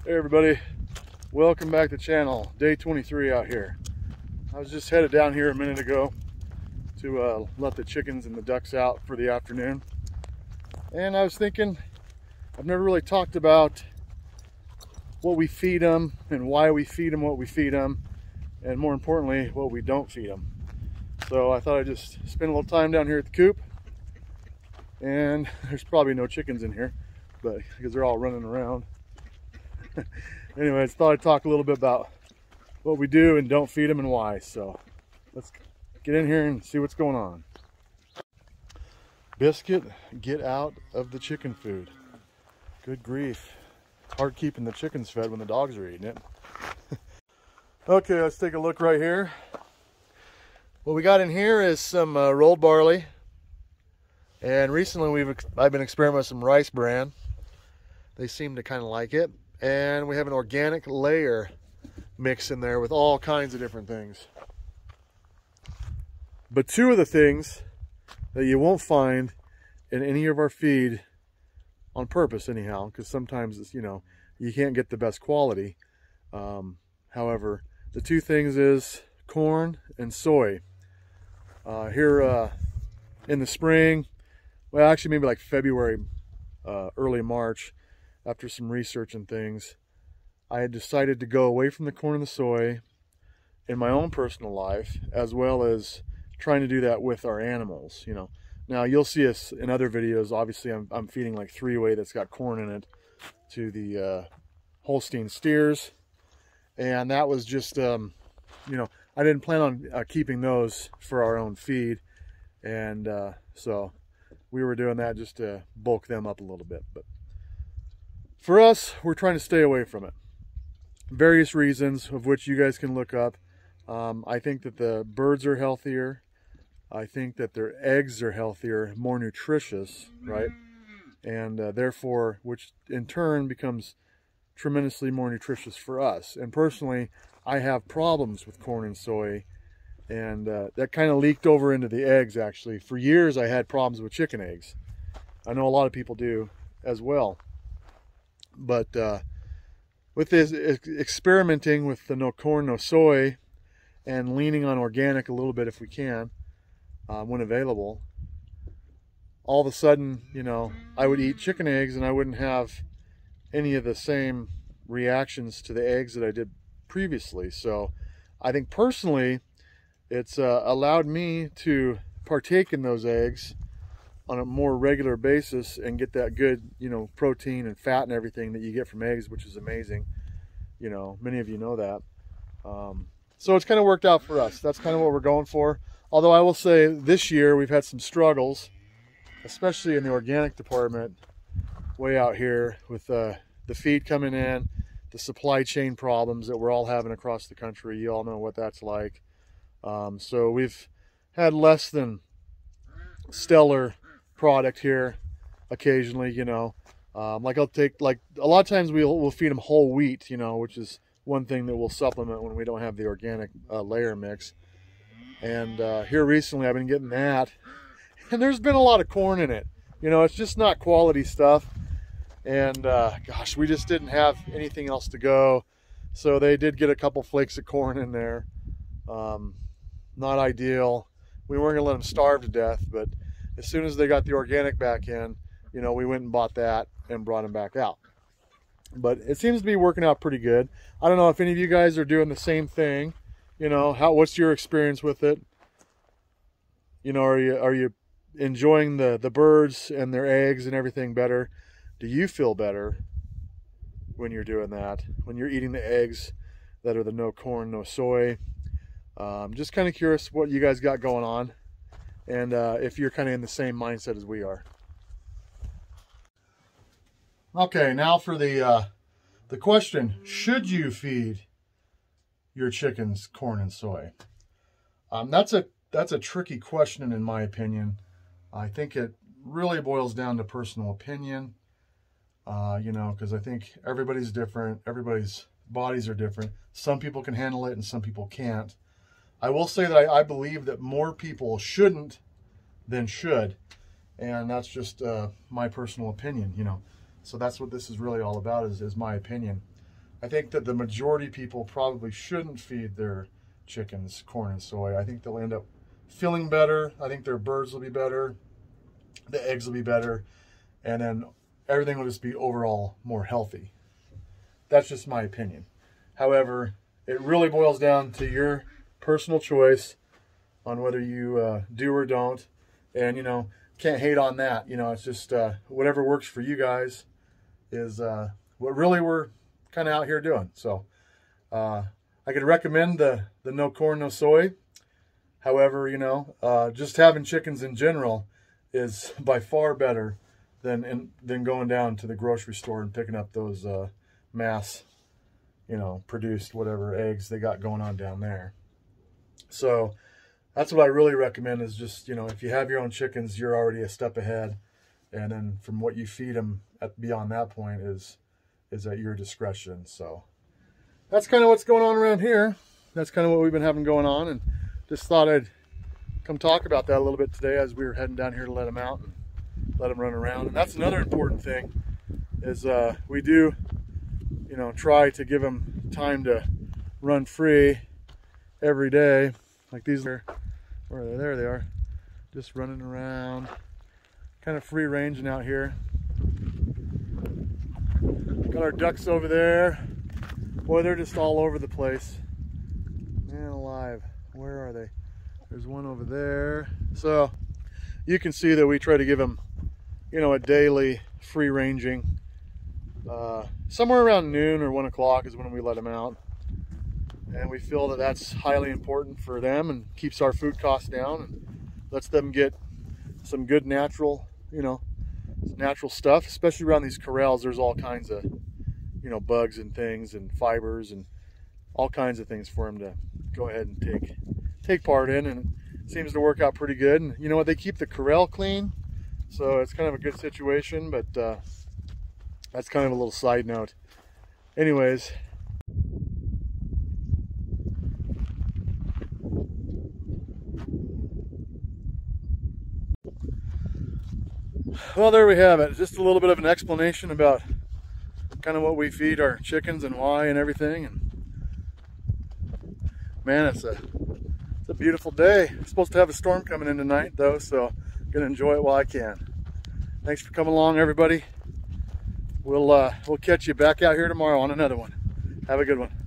Hey everybody, welcome back to the channel. Day 23 out here. I was just headed down here a minute ago to let the chickens and the ducks out for the afternoon. And I was thinking, I've never really talked about what we feed them and why we feed them what we feed them, and more importantly, what we don't feed them. So I thought I'd just spend a little time down here at the coop. And there's probably no chickens in here, but because they're all running around. Anyway, I thought I'd talk a little bit about what we do and don't feed them and why. So let's get in here and see what's going on. Biscuit, get out of the chicken food. Good grief. It's hard keeping the chickens fed when the dogs are eating it. Okay, let's take a look right here. What we got in here is some rolled barley. And recently I've been experimenting with some rice bran. They seem to kind of like it. And we have an organic layer mix in there with all kinds of different things. But two of the things that you won't find in any of our feed, on purpose anyhow, because sometimes it's, you can't get the best quality. However, the two things is corn and soy. Here in the spring, well actually maybe like February, early March, after some research and things, I had decided to go away from the corn and the soy in my own personal life, as well as trying to do that with our animals. Now you'll see us in other videos. Obviously I'm feeding like three-way that's got corn in it to the Holstein steers, and that was just I didn't plan on keeping those for our own feed, and so we were doing that just to bulk them up a little bit. But for us, we're trying to stay away from it. Various reasons, of which you guys can look up. I think that the birds are healthier. I think that their eggs are healthier, more nutritious, right? And therefore, which in turn becomes tremendously more nutritious for us. And personally, I have problems with corn and soy, and that kind of leaked over into the eggs, actually. For years, I had problems with chicken eggs. I know a lot of people do as well. But with this experimenting with the no corn, no soy, and leaning on organic a little bit if we can, when available, all of a sudden, I would eat chicken eggs and I wouldn't have any of the same reactions to the eggs that I did previously. So I think personally, it's allowed me to partake in those eggs on a more regular basis and get that good, protein and fat and everything that you get from eggs, which is amazing. Many of you know that. So it's kind of worked out for us. That's kind of what we're going for. Although I will say this year we've had some struggles, especially in the organic department way out here with the feed coming in, the supply chain problems that we're all having across the country. You all know what that's like. So we've had less than stellar product here occasionally. Like I'll take, like a lot of times we'll feed them whole wheat, which is one thing that we'll supplement when we don't have the organic layer mix. And here recently I've been getting that, and there's been a lot of corn in it. It's just not quality stuff. And gosh, we just didn't have anything else to go, so they did get a couple flakes of corn in there. Not ideal. We weren't gonna let them starve to death, but as soon as they got the organic back in, we went and bought that and brought them back out. But it seems to be working out pretty good. I don't know if any of you guys are doing the same thing. What's your experience with it? Are you enjoying the birds and their eggs and everything better? Do you feel better when you're doing that? When you're eating the eggs that are the no corn, no soy? Just kind of curious what you guys got going on, and if you're kind of in the same mindset as we are. Okay, now for the question: should you feed your chickens corn and soy? That's a tricky question in my opinion. I think it really boils down to personal opinion. Because I think everybody's different. Everybody's bodies are different. Some people can handle it and some people can't. I will say that I believe that more people shouldn't than should. And that's just my personal opinion, So that's what this is really all about, is my opinion. I think that the majority of people probably shouldn't feed their chickens corn and soy. I think they'll end up feeling better. I think their birds will be better. The eggs will be better. And then everything will just be overall more healthy. That's just my opinion. However, it really boils down to your personal choice on whether you do or don't. And, you know, can't hate on that. You know, it's just whatever works for you guys is what really we're kind of out here doing. So I could recommend the no corn, no soy. However, you know, just having chickens in general is by far better than going down to the grocery store and picking up those mass, you know, produced whatever eggs they got going on down there. So that's what I really recommend is just, you know, if you have your own chickens, you're already a step ahead. And then from what you feed them beyond that point is at your discretion. So that's kind of what's going on around here. That's kind of what we've been having going on, and just thought I'd come talk about that a little bit today as we were heading down here to let them out and let them run around. And that's another important thing is we do, you know, try to give them time to run free every day. Like these are, where are they? There they are, just running around, kind of free ranging out here. Got our ducks over there. Boy, they're just all over the place. Man alive, where are they? There's one over there. So you can see that we try to give them, you know, a daily free ranging. Somewhere around noon or 1 o'clock is when we let them out. And we feel that that's highly important for them and keeps our food costs down and lets them get some good natural, you know, natural stuff. Especially around these corrals, there's all kinds of, you know, bugs and things and fibers and all kinds of things for them to go ahead and take part in, and it seems to work out pretty good. And you know what, they keep the corral clean, so it's kind of a good situation. But that's kind of a little side note. Anyways, well, there we have it. Just a little bit of an explanation about kind of what we feed our chickens and why and everything. And man, it's a beautiful day. It's supposed to have a storm coming in tonight though, so I'm gonna enjoy it while I can. Thanks for coming along, everybody. We'll catch you back out here tomorrow on another one. Have a good one.